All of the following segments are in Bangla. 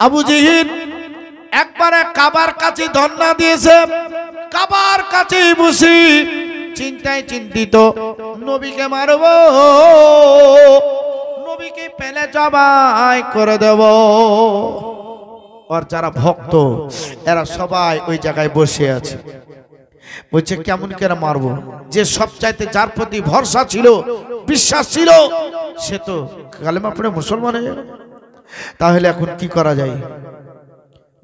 আবু জেহেল একবারে কাবার কাছে ধর্ণা দিয়েছে, কাবার কাছে বসে চিন্তায় চিন্তিত, নবীকে মারব, নবীকে পেলে জবাই করে দেব। আর যারা ভক্ত এরা সবাই ওই জায়গায় বসে আছে, বলছে কেমন করে মারবো, যে সবচাইতে যার প্রতি ভরসা ছিল, বিশ্বাস ছিল, সে তো কালেমা পড়ে মুসলমান হয়ে গেল। তাহলে এখন কি করা যায়?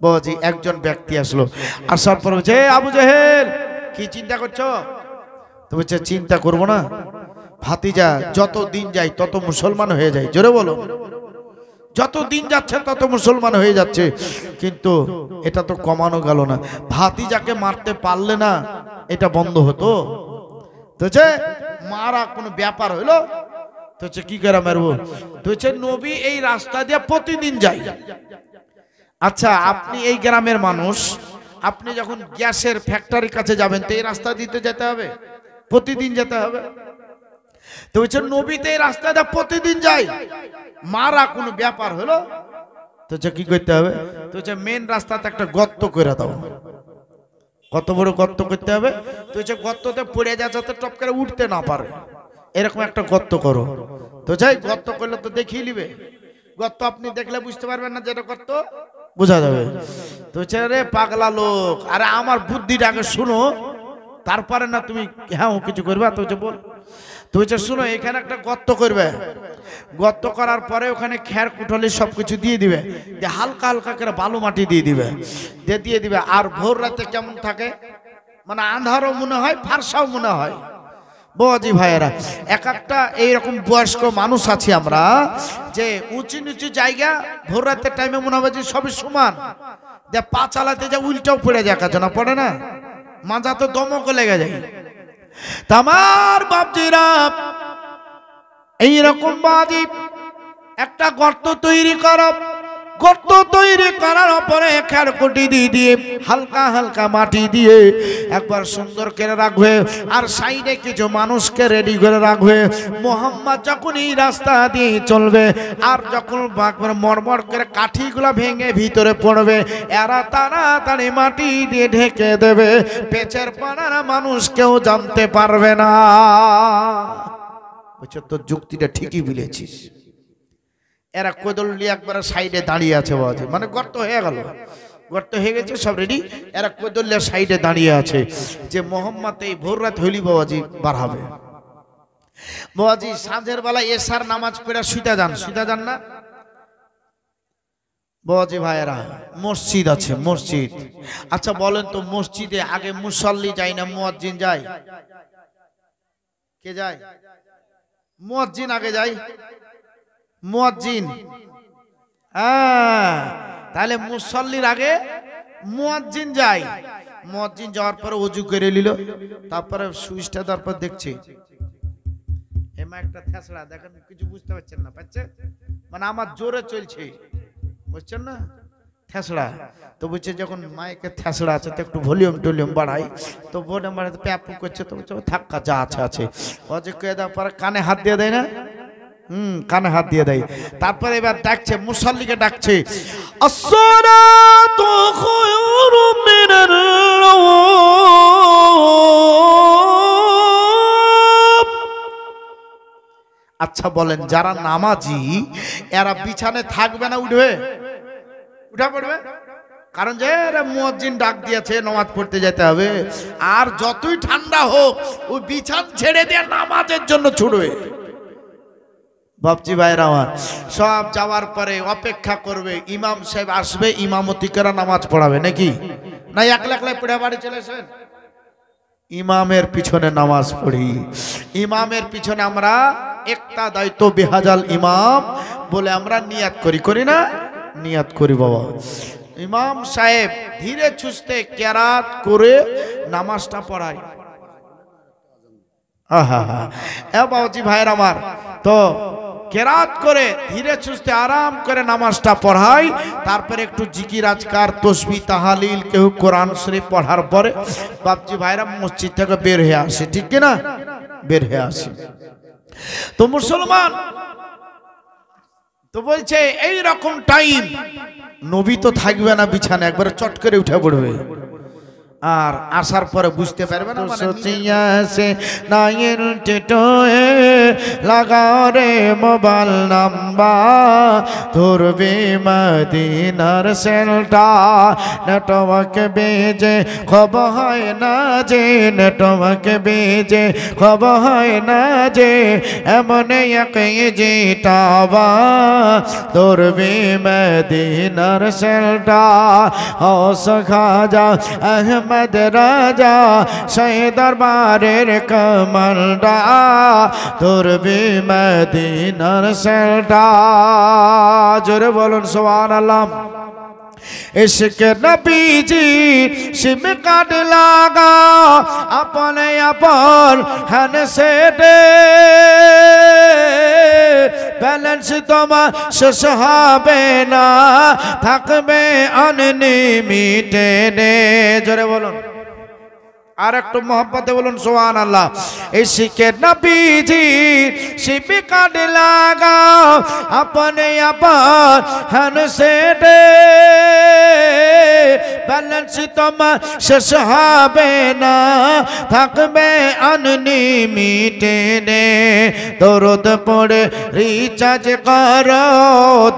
বাবাজি একজন ব্যক্তি আসলো, আসার পর বলছে আবু জেহেল কি চিন্তা করছো? তো বলছে চিন্তা করবো না ভাতিজা, যত দিন যায় তত মুসলমান হয়ে যায়। জোরে বলো, যত দিন যাচ্ছে তত মুসলমান হয়ে যাচ্ছে, কিন্তু এটা তো কমানো গেল না। ভাতিজাকে মারতে পারলে না এটা বন্ধ হতো? তো মারা কোনো ব্যাপার হইলো? তো কি করে মারবো? তো নবী এই রাস্তা দিয়ে প্রতিদিন যায়। আচ্ছা আপনি এই গ্রামের মানুষ, আপনি যখন গ্যাসের ফ্যাক্টরির কাছে যাবেন তো এই রাস্তা দিতে যেতে হবে, প্রতিদিন যেতে হবে। তো নবী তো এই রাস্তা দিয়ে প্রতিদিন যায়, মারা কোনো ব্যাপার হলো? তো কি করতে হবে? তো মেন রাস্তাতে একটা গর্ত করে দাও। কত বড় গর্ত করতে হবে? তো গর্ততে পড়ে যায় যাতে টপ করে উঠতে না পারে, এরকম একটা গর্ত করো। তো গর্ত করলে তো দেখিয়ে নিবে, গর্ত আপনি দেখলে বুঝতে পারবেন না যেটা গর্ত, বোঝা যাবে। তো রে পাগলা লোক, আরে আমার বুদ্ধিটাকে শুনো, তারপরে না তুমি হ্যাঁ কিছু করবে। তো বল, তো শুনো এখানে একটা গর্ত করবে, গর্ত করার পরে ওখানে খের কুটলি সবকিছু দিয়ে দিবে, হালকা হালকা করে বালু মাটি দিয়ে দিবে, দিয়ে দিবে। আর ভোর রাতে কেমন থাকে, মানে আন্ধারও মনে হয়, ফারসাও মনে হয়। বাবাজি ভাইয়েরা, এক একটা এইরকম বয়স্ক মানুষ আছি আমরা, যে উঁচু নিচু জায়গা ভোর রাতের টাইমে মনে হবে যে সবই সমান, যে পা চালাতে যা উল্টাও পড়ে যায়, কাছে না পড়ে না, মাজা তো দমক লেগে যায়। তামার বাপজিরা এইরকম বাজি একটা গর্ত তৈরি করো, গর্ত তৈরি করার পরে খের কুটি দিয়ে হালকা হালকা মাটি দিয়ে একবার সুন্দর করে রাখবে, আর সাইডে কিছু মানুষকে রেডি করে রাখবে। মোহাম্মদ যখন এই রাস্তা দিয়ে চলবে আর যখন মরমর করে কাঠিগুলো ভেঙে ভিতরে পড়বে, এরা তাড়াতাড়ি মাটি দিয়ে ঢেকে দেবে, পেছের পাড়ার মানুষ কেউ জানতে পারবে না। বুঝছো তো, যুক্তিটা ঠিকই বলেছিস। এরা কোদল নিয়ে একবার সাইডে দাঁড়িয়ে আছে, বাবাজি মানে গর্ত হয়ে গেল, গর্ত হয়ে গেছে সব রেডি, এরা কোদল নিয়ে সাইডে দাঁড়িয়ে আছে যে মোহাম্মদ এই ভোর রাত হইলি বাবাজি বার হবে। বাবাজি সাঁঝের বেলা এশার নামাজ পড়ে শুইতে যান না বাবাজি ভাইয়েরা? মসজিদ আছে, মসজিদ। আচ্ছা বলেন তো, মসজিদে আগে মুসল্লি যায় না মুয়াজ্জিন যায়? কে যায়? মুয়াজ্জিন আগে যায়, মুয়াজ্জিন। তাহলে মুসল্লির আগে মুয়াজ্জিন যায়। মুয়াজ্জিন যাওয়ার পরে ওযু করে নিল, তারপরে সুইচটা তারপর দেখছে এমা একটা থেসড়া, দেখেন কিছু বুঝতে পারছেন না, পাচ্ছে মানে আমার জোরে চলছে, বুঝছেন না থেসড়া। তো বলছে যখন মাইকে থেসড়া আছে তো একটু ভলিউম টলিউম বাড়াই, তো ভলিউম বাড়াতে প্যাপু করছে, তো বলছে থাক্কা যা আছে আছে, ওযু করে দেওয়ার পরে কানে হাত দিয়ে দেয় না, কানে হাত দিয়ে দেয়। তারপরে এবার ডাকছে, মুসল্লিকে ডাকছে, আসসালাতু খায়রুম মিনাল নাওম। আচ্ছা বলেন, যারা নামাজি এরা বিছানে থাকবে না উঠবে? উঠা পড়বে, কারণ যে মুয়াজ্জিন ডাক দিয়েছে নামাজ পড়তে যেতে হবে। আর যতই ঠান্ডা হোক ওই বিছান ছেড়ে দিয়ে নামাজের জন্য ছুটবে। বাপজি ভাইরা আমার, সব যাওয়ার পরে অপেক্ষা করবে, ইমাম সাহেব আসবে, ইমামতি করে নামাজ পড়াবে নাকি না একলা একলা পড়ে বাড়ি চলে আসেন? ইমামের পিছনে নামাজ পড়ি, ইমামের পিছনে আমরা একটা দায়িত্ব বিহাজাল ইমাম বলে আমরা নিয়াত করি না? নিয়াত করি বাবা। ইমাম সাহেব ধীরে সুস্থে কেরাত করে নামাজটা পড়ায়। বাবাজি ভাইয়ের আমার, তো কেরাত করে ধীরে সুস্থে আরাম করে নামাজটা পড়াই, তারপরে একটু জিকির আজকার তসবিহ তাহালিল কেউ কোরআন শরীফ পড়ার পরে বাপজি ভাইরা মসজিদ থেকে বের হয়ে আসে, ঠিক কিনা? বের হয়ে আসে। তো মুসলমান, তো তো বলছে এই রকম টাইম নবী তো থাকবে না বিছানা, একবারে চট করে উঠে পড়বে, আর আসার পরে বুঝতে পারবে না। সোচিয়া সে নাইল টেটোয়ে লাগাও রে মোবাইল নাম্বার, ধরবে মদিনার সেলটা, নেটওয়ার্ক বেজে খবর হয় না যে, নেটওয়ার্ক বেজে খবর হয় না যে, এমন এক যেটাবা ধরবে মদিনার সেলটা। হস খাজা আহমদ রাজা শাহ দরবারের কমলটা, ধরবে মদিনার সেলটা। জোরে বলুন সুবহানাল্লাহ। इश्क नबी जी सिम काट लागा अपने अपन हन से दे, बैलेंस তোমার শেষ হবে না, থাকবে আনলিমিটেড। জোরে বলুন আর একটু মোহব্বতে বলুন সুবহানাল্লাহ। इश्क नबी जी सिम काट लागा अपने अपन हन से दे, बैलेंस তোমার শেষ হবে না, থাকবে আনলিমিটেড। দরুদ পড়ে রিচার্জ করো,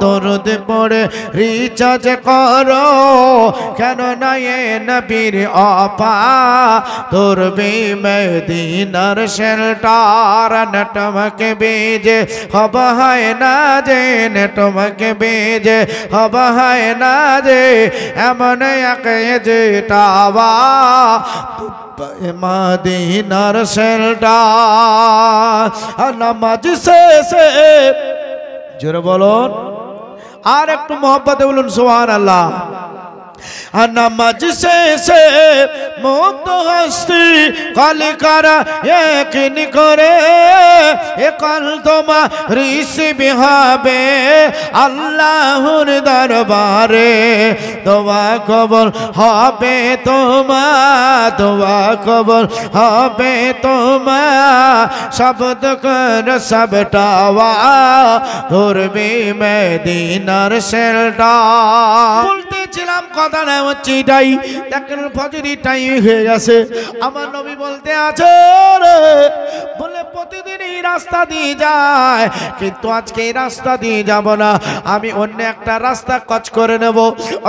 দরুদ পড়ে রিচার্জ করো, কেন না এ নবীর অপা, ধরবে মদিনার শেল্টার। নেটওয়ার্ক বেজে খবর হয় না যে, নেটওয়ার্ক বেজে খবর হয় না যে, এমন এক যেটাবা মদিনার শেল্টার। নামাজ শেষে জোরে বলুন আর একটু মোহব্বতে বলুন সুবহানাল্লাহ। নামাজ শেষে মুক্ত হস্তি কালি কারা একদিন করে, একাল তোমার রিসিভ হবে আল্লাহর দরবারে। দোয়া কবুল হবে তোমার, দোয়া কবুল হবে তোমার, শব্দ কর সবটাওয়া ধরবে মদিনার শেল্টার। বলতেছিলাম কথা না হচ্ছে এটাই, দেখেন ফজরি টাইম হয়ে গেছে, আমার নবী বলতে আছে বলে প্রতিদিন এই রাস্তা দিয়ে যায়, কিন্তু আজকে এই রাস্তা দিয়ে যাব না, আমি অন্য একটা রাস্তা কচ করে নেব,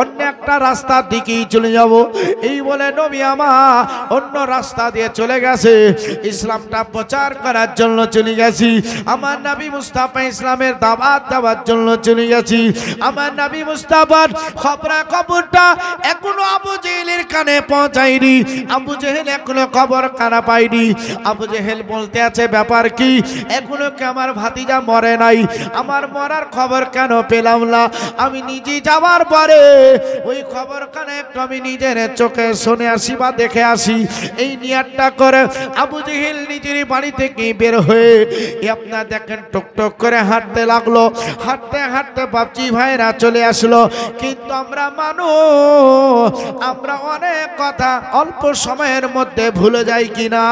অন্য একটা রাস্তার দিকেই চলে যাব। এই বলে নবী আমার অন্য রাস্তা দিয়ে চলে গেছে, ইসলামটা প্রচার করার জন্য চলে গেছি, আমার নবী মুস্তাফা ইসলামের দাওয়াত দেওয়ার জন্য চলে গেছি। আমার নবী মুস্তাফার খবরটা এখনো আবু জেহেলের কানে পৌঁছায়নি, আবু জেহেল এখনো খবর কানা পায়নি। আবু জেহেল বলতে আছে ব্যাপার কি, এখনো কি আমার ভাতিজা মরে নাই, আমার মরার খবর কেন পেলাম না? আমি নিজে যাওয়ার পরে ওই খবর কানে একটু আমি নিজের চোখে শুনে আসি বা দেখে আসি। এই নিয়াতটা করে আবু জেহেল নিজের বাড়ি থেকে বের হয়ে আপনার দেখেন টুকটুক করে হাঁটতে লাগলো। হাঁটতে হাঁটতে বাপজি ভাইরা চলে আসলো। কিন্তু আমরা মানুষ, আমরা অনেক কথা অল্প সময়ের মধ্যে ভুলে যাই কিনা?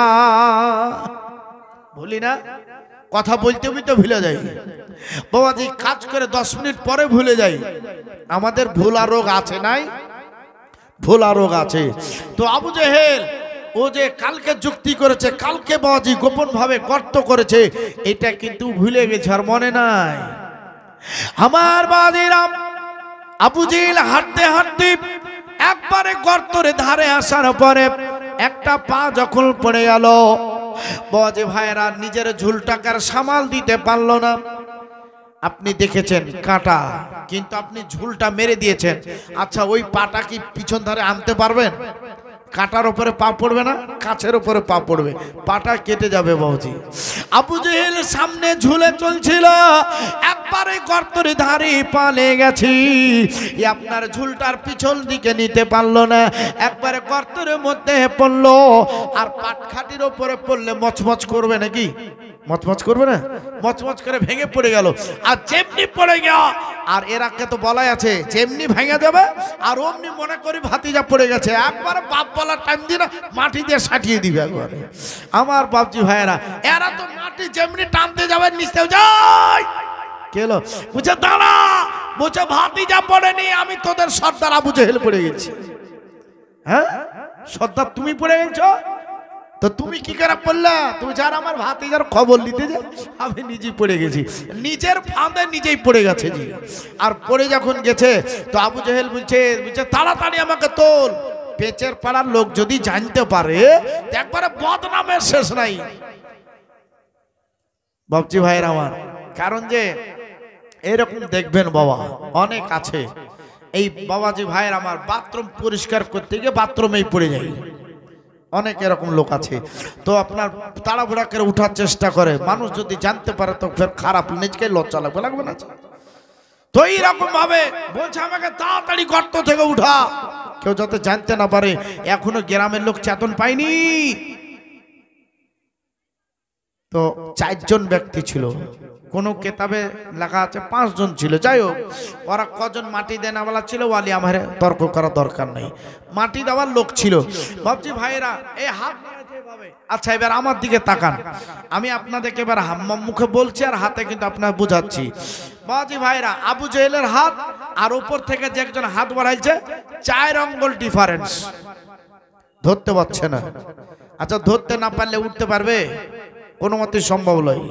ভুলি না? কথা বলতে বলতে ভুলে যাই বাবাজি, কাজ করে 10 মিনিট পরে ভুলে যাই। আমাদের ভুলা রোগ আছে নাই? ভুলা রোগ আছে। তো আবু জেহেল ও যে কালকে যুক্তি করেছে, কালকে বাবাজি গোপন ভাবে গর্ত করেছে, এটা কিন্তু ভুলে গেছে, আর মনে নাই। আমার বাজিরাম আবু জেহেল হাঁটতে হাঁটতে একবারে গর্তের ধারে আসার পরে একটা পা যখন পড়ে গেল, বাজে ভাইরা নিজের ঝুলটাকার সামাল দিতে পারলো না। আপনি দেখেছেন কাঁটা, কিন্তু আপনি ঝুলটা মেরে দিয়েছেন। আচ্ছা ওই পাটা কি পিছন ধারে আনতে পারবেন? কাঁটার উপরে পা পড়বে না, কাছের উপরে পা পড়বে, পাটা কেটে যাবে বাবুজি। আবু জেহেল সামনে ঝুলে চলছিল, একবারে গর্তের ধারে পা লেগে গেছি, আপনার ঝুলটার পিছন দিকে নিতে পারলো না, একবারে গর্তের মধ্যে পড়লো। আর পাটখাটির উপরে পড়লে মচমচ করবে নাকি? মচমচ করবে না? মচমচ করে ভেঙে পড়ে গেল। আর যেমনি পড়ে গেল, আর এর আগে তো বলাই আছে যেমনি ভেঙে যাবে, আর অমনি মনে করি ভাতিজা পড়ে গেছে, একবারে বাপ বলার টাইম দিয়ে না মাটি দিয়ে সাটিয়ে দিবে একবারে। আমার বাপজি ভাইয়েরা, এরা তো মাটি যেমনি টানতে যাবে নিচেও যায়, কে এলো? বলছে দাঁড়া, বলছে ভাতিজা পড়েনি, আমি তোদের সর্দার আবু জেহেল পড়ে গেছি। হ্যাঁ সর্দার তুমি পড়ে গেছো, তো তুমি কি করে পড়লা? তুমি যার আমার ভাতিজার খবর নিতে যা, আমি নিজেই পড়ে গেছি, নিজের ফাঁদে নিজেই পড়ে গেছে জি। আর পড়ে যখন গেছে তো আবু জেহেল বলছে তাড়াতাড়ি আমাকে তোল। পেচের পাড়ার লোক যদি জানতে পারে একবারে বদনামের শেষ নাই বাবজি ভাইয়ের আমার। কারণ যে এরকম দেখবেন বাবা অনেক আছে, এই বাবাজি ভাইয়ের আমার বাথরুম পরিষ্কার করতে গিয়ে বাথরুমেই পড়ে যায়, অনেক এরকম লোক আছে। তো আপনার তাড়াহুড়া করে উঠার চেষ্টা করে, মানুষ যদি জানতে পারে তো ফের খারাপ, নিজকে লজ্জা লাগবে, লাগবে না? তো এইরকম ভাবে বলছে আমাকে তাড়াতাড়ি গর্ত থেকে উঠা, কেউ যাতে জানতে না পারে। এখনো গ্রামের লোক চেতন পায়নি। তো 4 জন ব্যক্তি ছিল, কোন কেতাবে লেখা আছে 5 জন ছিল। যাই হোক, ওরা কজন মাটি দেনাওয়ালা ছিল ওয়ালি আমার তর্ক করা দরকার নেই, মাটি দেওয়ার লোক ছিল। বাবজি ভাইরা এই হাত, আচ্ছা এবার আমার দিকে তাকান, আমি আপনাদেরকে এবার হাম্মাম মুখে বলছি আর হাতে কিন্তু আপনার বুঝাচ্ছি। বাবাজি ভাইরা আবু জেহেলের হাত আর উপর থেকে যে একজন হাত বাড়াইছে 4 আঙ্গুল ডিফারেন্স, ধরতে পারছে না। আচ্ছা ধরতে না পারলে উঠতে পারবে? কোনো মতে সম্ভব নয়।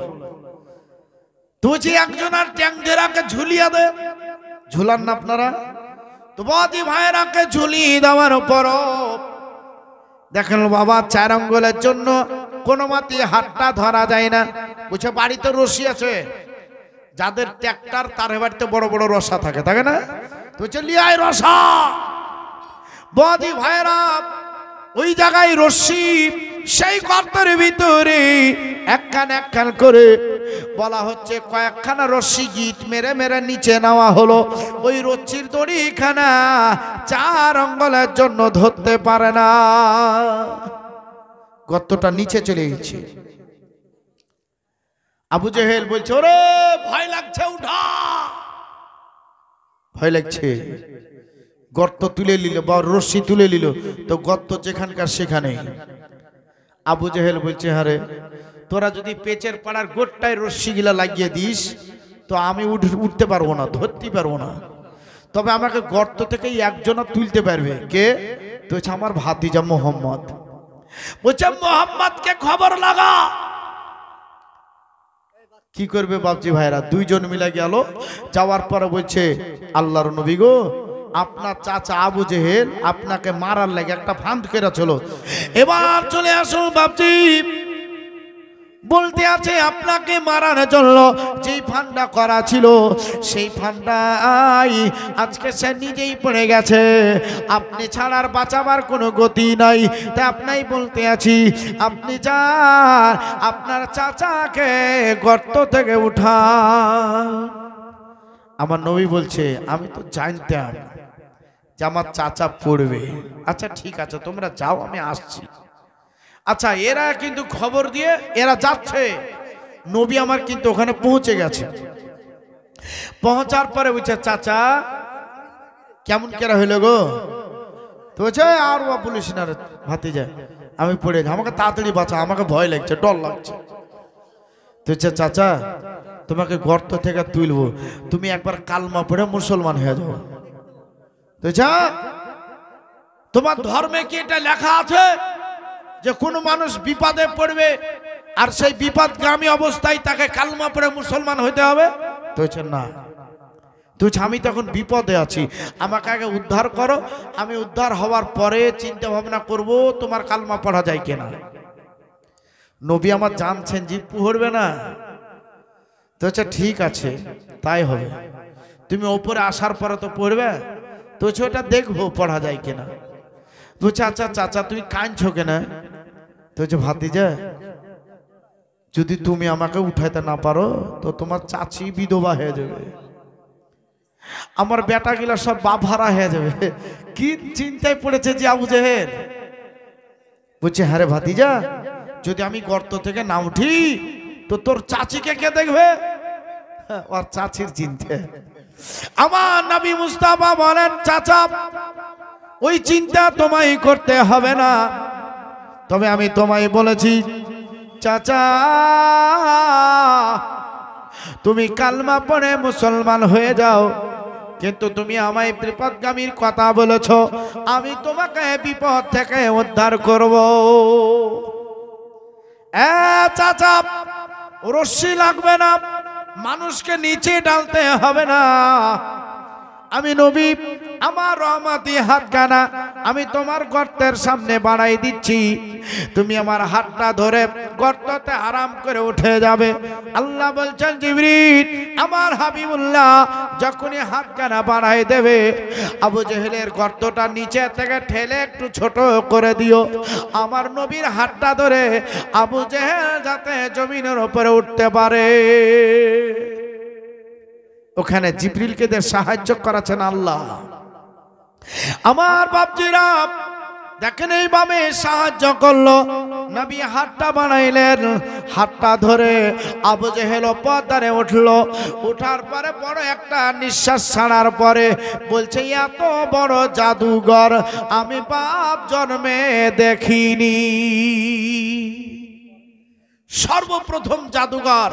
তুই একজন আর ট্যাংদেরাকে ঝুলিয়ে দে, ঝুলান না আপনারা? তো বাবাজি ভাইরাকে ঝুলিয়ে দেওয়ার পর দেখেন বাবা 4 আঙ্গুলের জন্য কোনো মতে হাতটা ধরা যায় না। বুঝছে বাড়িতে রশি আছে, যাদের ট্র্যাক্টর তার বাড়িতে বড় বড় রসা থাকে, থাকে না? তো লিয়াই রসা। বাবাজি ভাইরা ওই জায়গায় রশি, সেই গর্তের ভিতরে একখান একখান করে বলা হচ্ছে কয়েকখানা রশি গিট মেরে মেরে নিচে নেওয়া হলো। ওই রশ্মির দড়িখানা 4 আঙ্গুলের জন্য ধরতে পারে না, গর্তটা নিচে চলে গেছে। আবু জেহেল বলছে ওরে ভয় লাগছে, উঠা, ভয় লাগছে। গর্ত তুলে নিল বা রশ্মি তুলে নিল, তো গর্ত যেখানকার সেখানে। আবু জেহেল বলছে হারে তোরা যদি পেচের পাড়ার গোটটায় রশ্মি গিলা লাগিয়ে দিস তো আমি উঠতে পারবো না, ধরতে পারবো না, তবে আমাকে গর্ত থেকে একজনা তুলতে পারবে। কে? তো আমার ভাতিজা মোহাম্মদ। বলছে মোহাম্মদকে খবর লাগা। কি করবে বাবজি ভাইরা? 2 জন মিলে গেল, যাওয়ার পরে বলছে আল্লাহর নবী গো, আপনার চাচা আবু জেহেল আপনাকে মারার লাগে একটা ফাঁদ করে চলো, এবার চলে আসো বাবজি। বলতে আছে আপনাকে মারার জন্য যেই ফান্ডা করা ছিল সেই ফান্ডাই আজকে সে নিজেই পড়ে গেছে, আপনি ছাড়ার বাঁচাবার কোনো গতি নাই। তাই আপনাই বলতে আছি আপনি যান আপনার চাচাকে গর্ত থেকে উঠা। আমার নবী বলছে আমি তো জানতাম যে আমার চাচা পড়বে। আচ্ছা ঠিক আছে তোমরা যাও, আমি আসছি। আচ্ছা এরা কিন্তু খবর দিয়ে এরা যাচ্ছে, নবী আমার কিন্তু ওখানে পৌঁছে গেছে। পৌঁছার পরে বলছে চাচা কেমন কেরা হইল গো? তো বলছে আর বলিস না রে ভাতিজা, আমি পড়ে যাই, আমাকে তাড়াতাড়ি বাঁচা, আমাকে ভয় লাগছে, ডর লাগছে। তো বলছে চাচা তোমাকে গর্ত থেকে তুলবো, তুমি একবার কালমা পড়ে মুসলমান হয়ে যাও। তো তোমার ধর্মে কি এটা লেখা আছে যে কোনো মানুষ বিপদে পড়বে আর সেই বিপদগামী অবস্থায় তাকে কালমা পড়ে মুসলমান হইতে হবে? তো না, তুই আমি তখন বিপদে আছি, আমাকে আগে উদ্ধার করো, আমি উদ্ধার হওয়ার পরে চিন্তা ভাবনা করব তোমার কালমা পড়া যায় কিনা। নবী আমার জানছেন যে পড়বে না। তো ঠিক আছে তাই হবে, তুমি ওপরে আসার পরে তো পড়বে, তো ওটা দেখবো পড়া যায় কিনা। তো চাচা চাচা তুমি কাঁদছো কেনা? তো ভাতিজা যদি তুমি আমাকে উঠাইতে না পারো তো তোমার চাচি বিধবা হয়ে যাবে, আমার বেটা গিলা সব বাপ হারা হয়ে যাবে। কি চিন্তায় পড়েছে যে আবু জেহেল। বলছে হ্যাঁ রে ভাতিজা, যদি আমি গর্ত থেকে না উঠি তো তোর চাচিকে কে দেখবে? ওর চাচির চিন্তা। আমার নবী মুস্তাফা বলেন চাচা ওই চিন্তা তোমায় করতে হবে না, তবে আমি তোমায় বলেছি চাচা তুমি কালমা পড়ে মুসলমান হয়ে যাও, কিন্তু তুমি আমায় বিপদগামীর কথা বলেছ, আমি তোমাকে বিপদ থেকে উদ্ধার করব। চাচা, রশ্মি লাগবে না, মানুষকে নিচে ঢালতে হবে না। আমি নবী, আমার রহমতি হাতখানা আমি তোমার গর্তের সামনে বাড়াই দিচ্ছি, তুমি আমার হাতটা ধরে গর্ততে আরাম করে উঠে যাবে। আল্লাহ বলছেন, জিবরিল, আমার হাবিবুল্লাহ যখনই হাতখানা বাড়াই দেবে, আবু জেহেলের গর্তটা নিচে থেকে ঠেলে একটু ছোট করে দিও। আমার নবীর হাতটা ধরে আবু জেহেল যাতে জমিনের উপরে উঠতে পারে। ওখানে জিবরিলকে দিয়ে সাহায্য করাছেন আল্লাহ। আমার বাপজিরা দেখেন, এইভাবে সাহায্য করলো। নবী হাতটা বানাইলেন, হাতটা ধরে আবু জেহেল পথে উঠলো। উঠার পরে বড় একটা নিঃশ্বাস ছাড়ার পরে বলছে, এত বড় জাদুঘর আমি বাপ জন্মে দেখিনি। সর্বপ্রথম জাদুঘর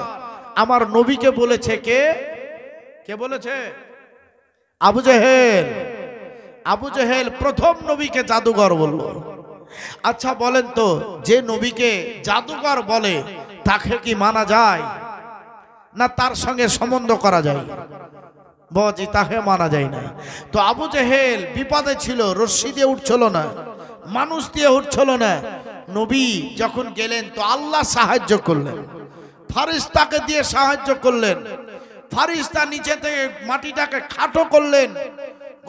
আমার নবীকে বলেছে কে? কে বলেছে? আবু জেহেল। আবু জেহেল প্রথম নবীকে জাদুঘর বলল। আচ্ছা বলেন তো, যে নবীকে জাদুঘর বলে তাকে কি মানা যায় না তার সঙ্গে সম্বন্ধ করা যায়? বাজি, তাকে মানা যায় না। তো আবু জেহেল বিপদে ছিল, রশ্মি দিয়ে উঠছিল না, মানুষ দিয়ে উঠছিল না। নবী যখন গেলেন তো আল্লাহ সাহায্য করলেন, ফারিস্তাকে দিয়ে সাহায্য করলেন। ফারিস্তা নিচে থেকে মাটিটাকে খাটো করলেন,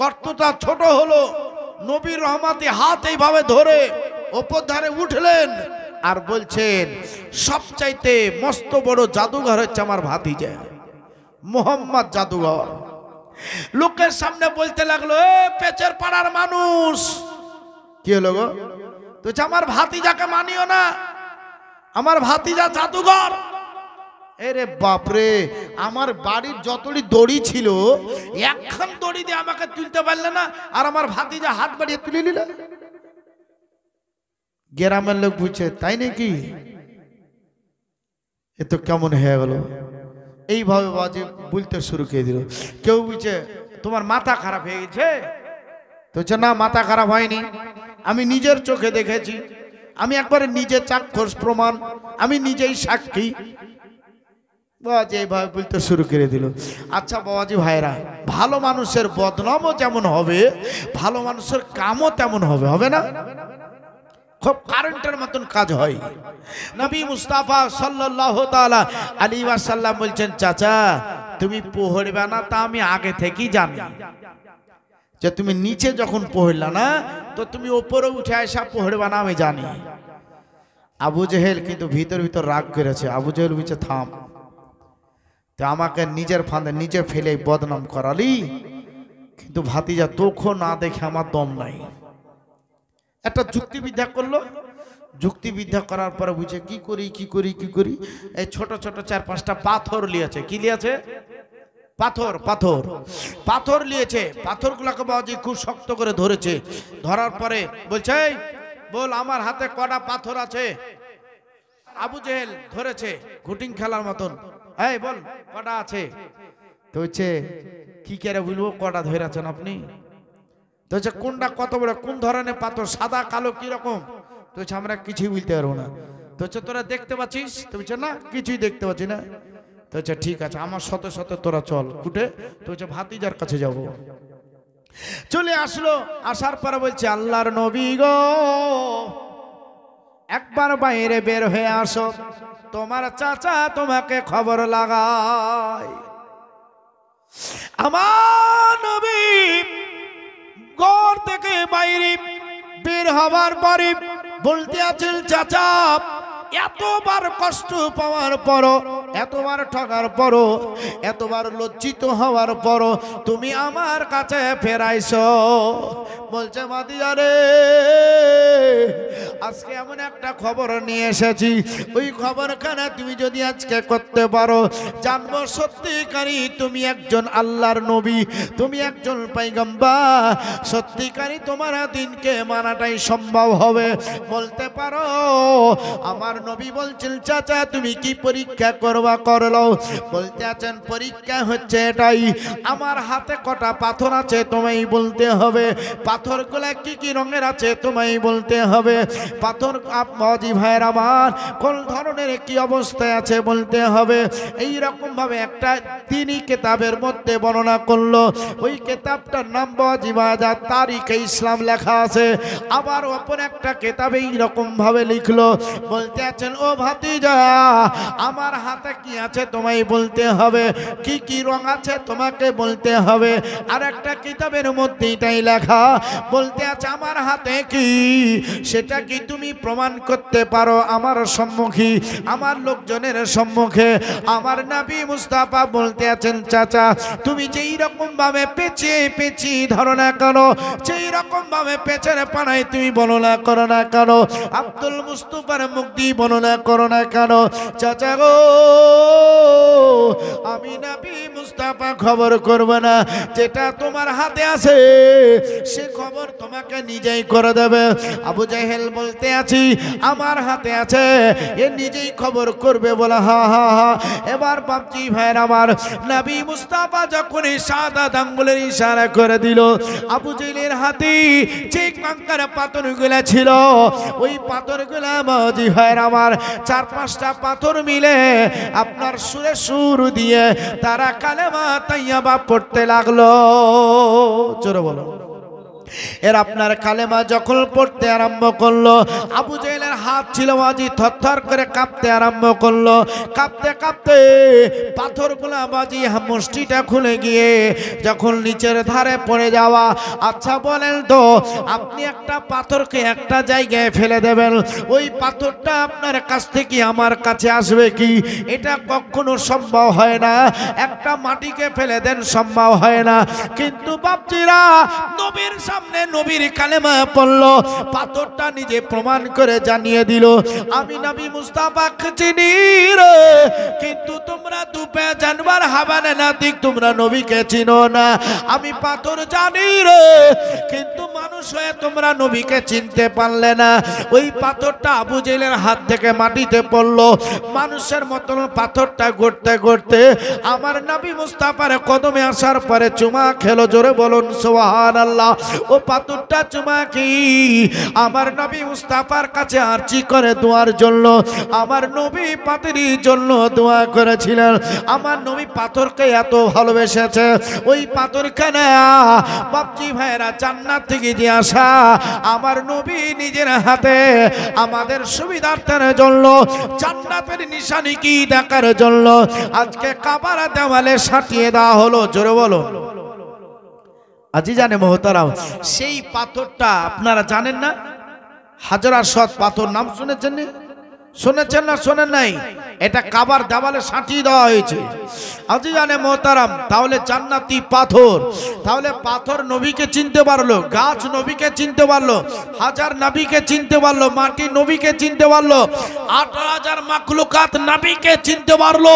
গর্তটা ছোট হলো। নবীর রহমতি হাত এইভাবে ধরে ওপর ধারে উঠলেন আর বলছেন, সবচাইতে মস্ত বড় জাদুঘর হচ্ছে আমার ভাতিজা মোহাম্মদ জাদুঘর। লোকের সামনে বলতে লাগলো, এ পেচের পাড়ার মানুষ, কি হলো গো? তো আমার ভাতিজাকে মানিও না, আমার ভাতিজা জাদুঘর। এরে বাপরে, আমার বাড়ির যতটি দড়ি ছিল একখান দড়ি দিয়ে আমাকে তুলতে পারলে না, আর আমার ভাতিজা হাত বাড়িয়ে তুলে নিল। গ্রামের লোক বুঝছে, তাই নাকি? এ তো কেমন হয়ে গেল? এইভাবে বাজে বলতে শুরু করে দিল। কেউ বুঝছে তোমার মাথা খারাপ হয়ে গেছে? তো না, মাথা খারাপ হয়নি, আমি নিজের চোখে দেখেছি, আমি একবারে নিজে চাক্ষুষ প্রমাণ, আমি নিজেই সাক্ষী। বাবাজি এইভাবে বলতে শুরু করে দিল। আচ্ছা বাবাজি ভাইরা, ভালো মানুষের বদনামও যেমন হবে, ভালো মানুষের কামও তেমন হবে, হবে না? খুব কারেন্টের মতন কাজ হয়। নবী মুস্তাফা সাল্লাল্লাহু তাআলা আলাইহি ওয়াসাল্লাম বলছেন, চাচা তুমি পড়বে না তা আমি আগে থেকেই জানি, যে তুমি নিচে যখন পড়লা না তো তুমি উপরে উঠে আসা পড়বে না, আমি জানি। আবু জেহেল কিন্তু ভিতর ভিতর রাগ করেছে। আবু জেহেল বলছে, থাম, তো আমাকে নিজের ফাঁদে নিজে ফেলে বদনাম করালি, কিন্তু ভাতিজা তোকে না দেখে আমার দম নাই। একটা যুক্তিবিদ্যা করলো, যুক্তিবিদ্যা করার পরে বুঝে কি করি কি করি কি করি, এই ছোট ছোট 4-5টা পাথর লিয়েছে। কি লিয়েছে? পাথর। পাথর পাথর লিয়েছে। পাথরগুলোকে বাবাজি খুব শক্ত করে ধরেছে। ধরার পরে বলছে, বল আমার হাতে কটা পাথর আছে? আবু জেহেল ধরেছে ঘুটিং খেলার মতন, এই বল কটা আছে? তো হচ্ছে কি করে বলবো কটা ধরেছেন আপনি? তো হচ্ছে কোনটা কত বড়, কোন ধরনের পাথর, সাদা কালো কিরকম? তো হচ্ছে আমরা কিছুই বলতে পারবো না। তো হচ্ছে তোরা দেখতে পাচ্ছিস? তো হচ্ছে না, কিছুই দেখতে পাচ্ছি না। তো হচ্ছে ঠিক আছে, আমার সাথে সাথে তোরা চল কুটে। তো হচ্ছে ভাতিজার কাছে যাব। চলে আসলো, আসার পরে বলছে, আল্লাহর নবী গো, একবার বাইরে বের হয়ে আসো, তোমার চাচা তোমাকে খবর লাগায়। আমার নবী ঘর থেকে বাইরে বের হবার পরে বলতে আছেন, চাচা এতবার কষ্ট পাওয়ার পরও, এতবার ঠকার পরও, এতবার লজ্জিত হওয়ার পরও তুমি আমার কাছে ফেরাইছো। বলছে, ভাতিজা রে, আজকে এমন একটা খবর নিয়ে এসেছি, ওই খবরখানা তুমি যদি আজকে করতে পারো, জানবো সত্যিকারই তুমি একজন আল্লাহর নবী, তুমি একজন পয়গম্বর, সত্যিকারই তোমার দিনকে মানাটাই সম্ভব হবে। বলতে পারো? আমার নবী বলছেন, চাচা তুমি কি পরীক্ষা করবা? তওবা করলো। বলতে আছেন পরীক্ষা হচ্ছে এটাই, আমার হাতে কটা পাথর আছে তোমায় বলতে হবে, পাথরগুলো কি কি রঙের আছে তোমায় বলতে হবে, পাথর মাঝি ভাইয়ের আমার কোন ধরনের কি অবস্থায় আছে বলতে হবে। এই রকম ভাবে একটা তিনি কিতাবের মধ্যে বর্ণনা করলো। ওই কিতাবটার নাম ওয়াজিবাজাত তারিখে ইসলাম লেখা আছে। আবার অপর একটা কিতাবে এই রকম ভাবে লিখলো। বলতে আছেন ও ভাতিজা, আমার হাতে কি আছে তোমায় বলতে হবে, কি কি রং আছে তোমাকে বলতে হবে। আর একটা কিতাবের মধ্যে এটাই লেখা। বলতে আছে আমার হাতে কি, সেটা কি তুমি প্রমাণ করতে পারো আমার সম্মুখী, আমার লোকজনের সম্মুখে। আমার নবী মুস্তাফা বলতে আছেন চাচা তুমি যেই রকম ভাবে পেঁচিয়ে পেঁচিয়ে ধরো না কেন, যেই রকম ভাবে পেছনে পানায় তুমি বর্ণনা করো না কেন, আব্দুল মুস্তাফার মুখ দিয়ে বর্ণনা করো না কেন, চাচা গো আমি নবী মুস্তাফা খবর করব না, যেটা তোমার হাতে আছে সে খবর তোমাকে নিজেই করে দেবে। আবু জাহেল বলতে আছি আমার হাতে আছে, এ নিজেই খবর করবে বলে হা হা হা। এবার বাপজি ভাইয়ের আমার নবী মুস্তাফা যখন সাদা আঙ্গুলের ইশারা করে দিল, আবু জাহেলের হাতে যে কাঙ্কার পাথরগুলা ছিল ওই পাথরগুলা বাপজি ভাইয়ের আমার চার পাঁচটা পাথর মিলে আপনার সুরে সুর দিয়ে তারা কালেমা তাইয়্যিবা পড়তে লাগলো। জোরে বলো। এর আপনার কালেমা যখন পড়তে আরম্ভ করলো, আবু জাহেলের হাত ছিল বাজি থরথর করে কাঁপতে আরম্ভ করলো। কাঁপতে কাঁপতে পাথরগুলা বাজি মুষ্টিটা খুলে গিয়ে যখন নিচের ধারে পড়ে যাওয়া। আচ্ছা বলেন তো আপনি একটা পাথরকে একটা জায়গায় ফেলে দেবেন, ওই পাথরটা আপনার কাছ থেকে আমার কাছে আসবে কি? এটা কখনো সম্ভব হয় না। একটা মাটিকে ফেলে দেন সম্ভব হয় না। কিন্তু বাপজিরা নবীর সামনে নবীর কালেমা পড়লো, পাথরটা নিজে প্রমাণ করে জানিয়ে দিল আমি নবী মুস্তাফাকে চিনি রে, কিন্তু তোমরা দুপে জানবার হাবানে নাতিক তোমরা নবীকে চিনো না। আমি পাথর জানি রে, কিন্তু মানুষ হয়ে তোমরা নবীকে চিনতে পারলে না। ওই পাথরটা আবু জাহেলের হাত থেকে মাটিতে পড়লো। মানুষের মতন পাথরটা গড়তে গড়তে আমার নবী মুস্তাফার কদমে আসার পরে চুমা খেলো। জোরে বলুন সুবহানাল্লাহ। ও পাথরটা চুমা কি আমার নবী মুস্তাফার কাছে আরজি করে দোয়ার জন্য, আমার নবী পাথরের জন্য দোয়া করেছিলেন। আমার নবী পাথরকে এত ভালোবেসেছে, ওই পাথরখানা বাপজি ভাইরা জান্নাত থেকে যে আসা আমার নবী নিজের হাতে আমাদের সুবিধার্থের জন্য জান্নাতের নিশানি কি দেখার জন্য আজকে কাবার দেওয়ালে সাটিয়ে দেওয়া হলো। জোরে বলো। আজি জানে মোহতারাম, সেই পাথরটা আপনারা জানেন না? হাজার আসওয়াদ পাথর নাম শুনেছেন না? শুনেছেন না শোনেন নাই? এটা কাবার দেওয়ালে সাঁটিয়ে দেওয়া হয়েছে। আজি জানে মোহতারাম, তাহলে জান্নাতি পাথর, তাহলে পাথর নবীকে চিনতে পারলো, গাছ নবীকে চিনতে পারলো, হাজার নবীকে চিনতে পারলো, মাটি নবীকে চিনতে পারলো, 18,000 মাখলুকাত নবীকে চিনতে পারলো।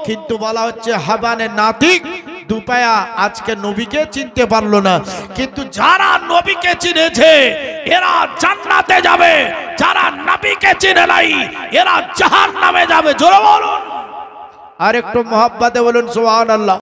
কিন্তু বলা হচ্ছে হাবানে নাতিক দুপায়া আজকে নবীকে চিনতে পারলো না। কিন্তু যারা নবীকে চিনেছে এরা জান্নাতে যাবে, যারা নবীকে চিনে নাই এরা জাহান্নামে যাবে। জোরে বলুন। আর একটু মহব্বতে বলুন সুবহানাল্লাহ।